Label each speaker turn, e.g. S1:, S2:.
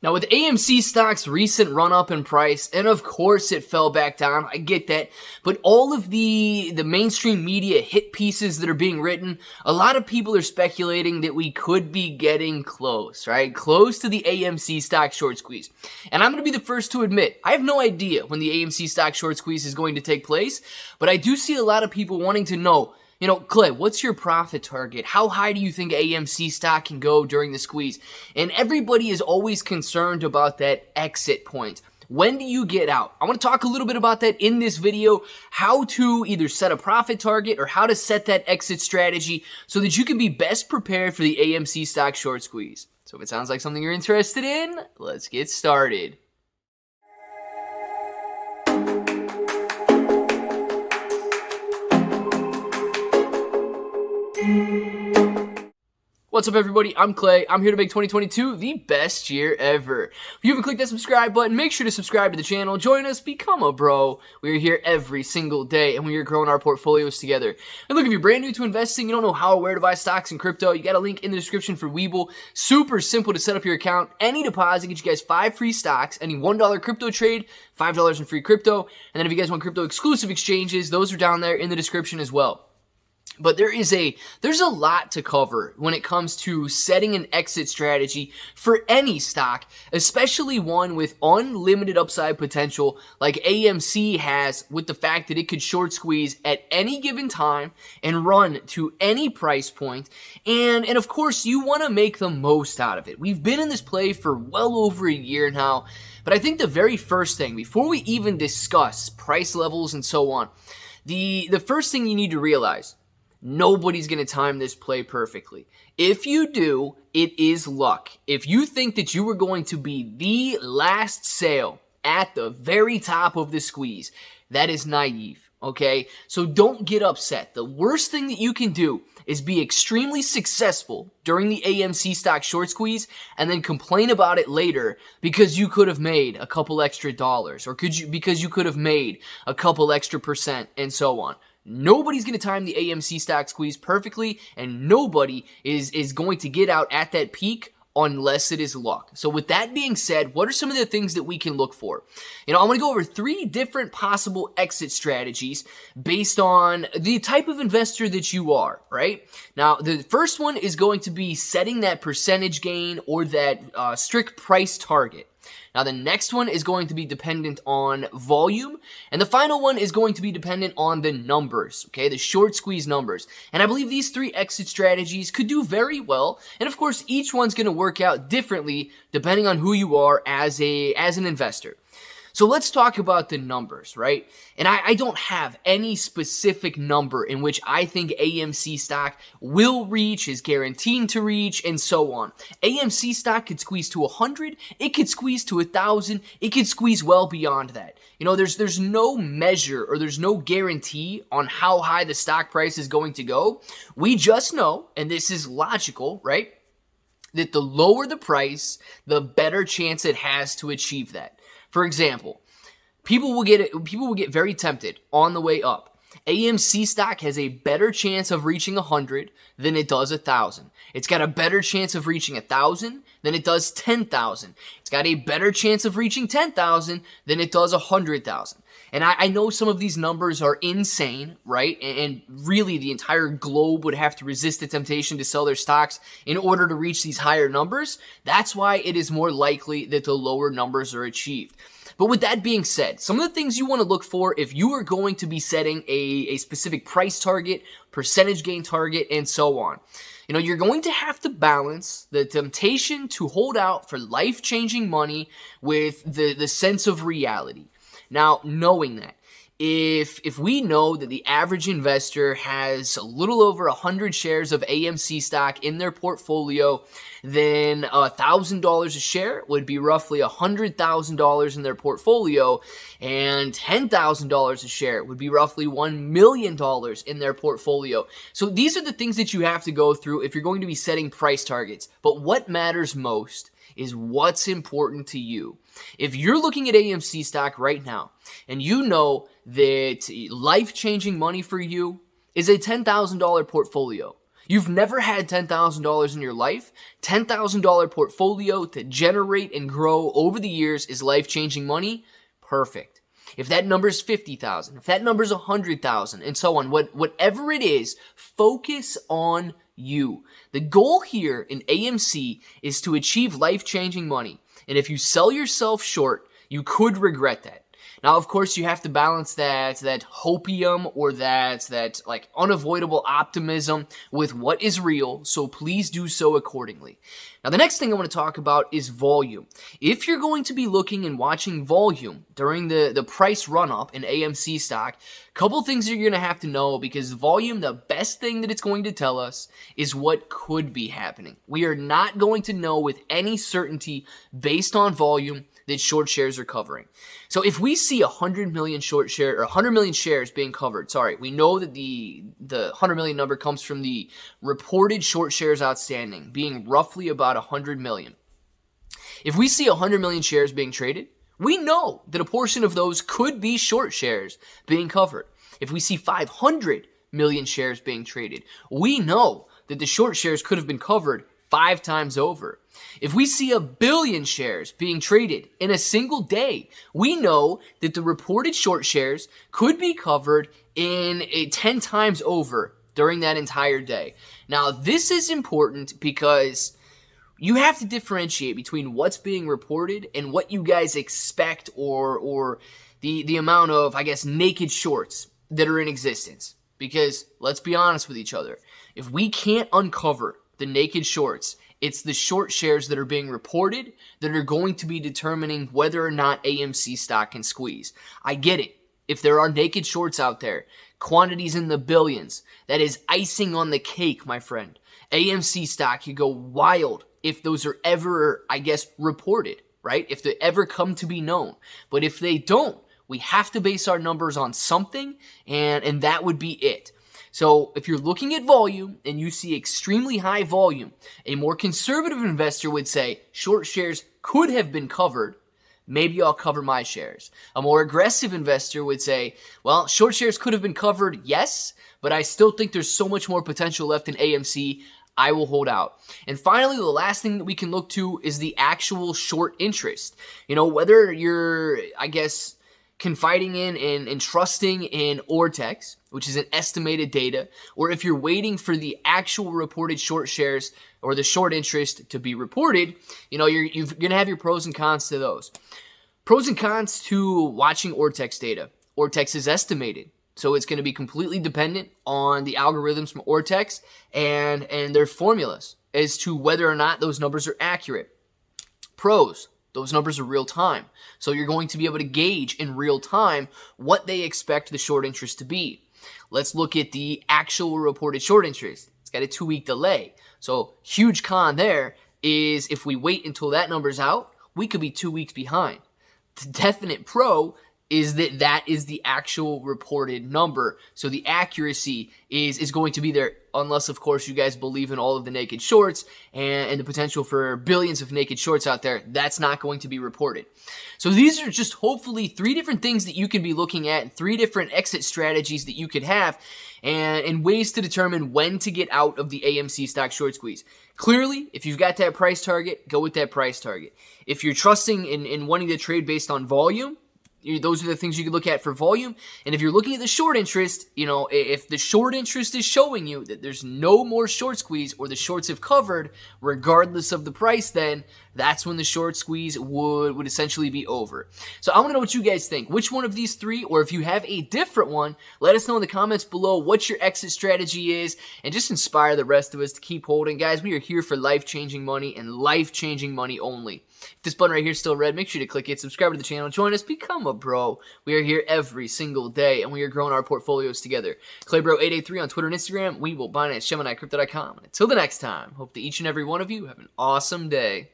S1: Now, with AMC stock's recent run-up in price, and of course it fell back down, I get that, but all of the mainstream media hit pieces that are being written, a lot of people are speculating that we could be getting close, right? Close to the AMC stock short squeeze. And I'm going to be the first to admit, I have no idea when the AMC stock short squeeze is going to take place, but I do see a lot of people wanting to know, Clay, what's your profit target? How high do you think AMC stock can go during the squeeze? And everybody is always concerned about that exit point. When do you get out? I want to talk a little bit about that in this video, how to either set a profit target or how to set that exit strategy so that you can be best prepared for the AMC stock short squeeze. So if it sounds like something you're interested in, let's get started. What's up, everybody? I'm Clay. I'm here to make 2022 the best year ever. If you haven't clicked that subscribe button, make sure to subscribe to the channel. Join us, become a bro. We're here every single day, and we are growing our portfolios together. And look, if you're brand new to investing, you don't know how or where to buy stocks and crypto, you got a link in the description for Webull. Super simple to set up your account. Any deposit gets you guys 5 free stocks. Any $1 crypto trade, $5 in free crypto. And then if you guys want crypto exclusive exchanges, those are down there in the description as well. But there's a lot to cover when it comes to setting an exit strategy for any stock, especially one with unlimited upside potential like AMC has, with the fact that it could short squeeze at any given time and run to any price point. And of course, you want to make the most out of it. We've been in this play for well over a year now, but I think the very first thing, before we even discuss price levels and so on, the first thing you need to realize, nobody's going to time this play perfectly. If you do, it is luck. If you think that you are going to be the last sale at the very top of the squeeze, that is naive, okay? So don't get upset. The worst thing that you can do is be extremely successful during the AMC stock short squeeze and then complain about it later because you could have made a couple extra dollars or because you could have made a couple extra percent and so on. Nobody's going to time the AMC stock squeeze perfectly, and nobody is going to get out at that peak unless it is luck. So with that being said, what are some of the things that we can look for? I'm going to go over 3 different possible exit strategies based on the type of investor that you are, right? Now, the first one is going to be setting that percentage gain or that strict price target. Now, the next one is going to be dependent on volume, and the final one is going to be dependent on the numbers, okay, the short squeeze numbers. And I believe these 3 exit strategies could do very well, and of course, each one's going to work out differently depending on who you are as an investor. So let's talk about the numbers, right? And I don't have any specific number in which I think AMC stock will reach, is guaranteed to reach, and so on. AMC stock could squeeze to 100, it could squeeze to 1,000, it could squeeze well beyond that. There's no measure or there's no guarantee on how high the stock price is going to go. We just know, and this is logical, right, that the lower the price, the better chance it has to achieve that. For example, people will get very tempted on the way up. AMC stock has a better chance of reaching 100 than it does 1,000. It's got a better chance of reaching 1,000 than it does 10,000. It's got a better chance of reaching 10,000 than it does 100,000. And I know some of these numbers are insane, right? And really the entire globe would have to resist the temptation to sell their stocks in order to reach these higher numbers. That's why it is more likely that the lower numbers are achieved. But with that being said, some of the things you want to look for if you are going to be setting a specific price target, percentage gain target, and so on. You're going to have to balance the temptation to hold out for life-changing money with the sense of reality. Now, knowing that, if we know that the average investor has a little over 100 shares of AMC stock in their portfolio, then $1,000 a share would be roughly $100,000 in their portfolio, and $10,000 a share would be roughly $1 million in their portfolio. So these are the things that you have to go through if you're going to be setting price targets. But what matters most is what's important to you. If you're looking at AMC stock right now and you know that life-changing money for you is a $10,000 portfolio, You've never had $10,000 in your life. $10,000 portfolio to generate and grow over the years is life-changing money. Perfect. If that number is 50,000, if that number is 100,000, and so on, whatever it is, focus on you. The goal here in AMC is to achieve life-changing money. And if you sell yourself short, you could regret that. Now, of course, you have to balance that hopium or that like unavoidable optimism with what is real, so please do so accordingly. Now, the next thing I want to talk about is volume. If you're going to be looking and watching volume during the price run-up in AMC stock, a couple things you're going to have to know, because volume, the best thing that it's going to tell us is what could be happening. We are not going to know with any certainty based on volume that short shares are covering. So if we see 100 million or 100 million shares being covered, we know that the 100 million number comes from the reported short shares outstanding being roughly about 100 million. If we see 100 million shares being traded, we know that a portion of those could be short shares being covered. If we see 500 million shares being traded, we know that the short shares could have been covered 5 times over. If we see 1 billion shares being traded in a single day, we know that the reported short shares could be covered in 10 times over during that entire day. Now, this is important because you have to differentiate between what's being reported and what you guys expect, or the amount of, I guess, naked shorts that are in existence. Because let's be honest with each other. If we can't uncover the naked shorts, it's the short shares that are being reported that are going to be determining whether or not AMC stock can squeeze. I get it. If there are naked shorts out there, quantities in the billions, that is icing on the cake, my friend. AMC stock could go wild if those are ever, I guess, reported, right? If they ever come to be known. But if they don't, we have to base our numbers on something, and that would be it. So if you're looking at volume and you see extremely high volume, a more conservative investor would say short shares could have been covered. Maybe I'll cover my shares. A more aggressive investor would say, well, short shares could have been covered, yes, but I still think there's so much more potential left in AMC, I will hold out. And finally, the last thing that we can look to is the actual short interest. You know, whether you're, I guess, confiding in and trusting in Ortex, which is an estimated data, or if you're waiting for the actual reported short shares or the short interest to be reported, you know, you're going to have your pros and cons to those. Pros and cons to watching Ortex data. Ortex is estimated, so it's going to be completely dependent on the algorithms from Ortex and their formulas as to whether or not those numbers are accurate. Pros. Those numbers are real time. So you're going to be able to gauge in real time what they expect the short interest to be. Let's look at the actual reported short interest. It's got a 2-week delay. So huge con there is if we wait until that number's out, we could be 2 weeks behind. The definite pro is that is the actual reported number. So the accuracy is going to be there, unless, of course, you guys believe in all of the naked shorts and the potential for billions of naked shorts out there. That's not going to be reported. So these are just hopefully 3 different things that you can be looking at, 3 different exit strategies that you could have, and ways to determine when to get out of the AMC stock short squeeze. Clearly, if you've got that price target, go with that price target. If you're trusting in wanting to trade based on volume, those are the things you can look at for volume. And if you're looking at the short interest, you know, if the short interest is showing you that there's no more short squeeze or the shorts have covered regardless of the price, then that's when the short squeeze would essentially be over. So I want to know what you guys think. Which one of these 3, or if you have a different one, let us know in the comments below what your exit strategy is, and just inspire the rest of us to keep holding. Guys, we are here for life-changing money and life-changing money only. If this button right here is still red, make sure to click it, subscribe to the channel, join us, become a bro. We are here every single day, and we are growing our portfolios together. ClayBro883 on Twitter and Instagram. We will Binance, Gemini, Crypto.com. Until the next time, hope that each and every one of you have an awesome day.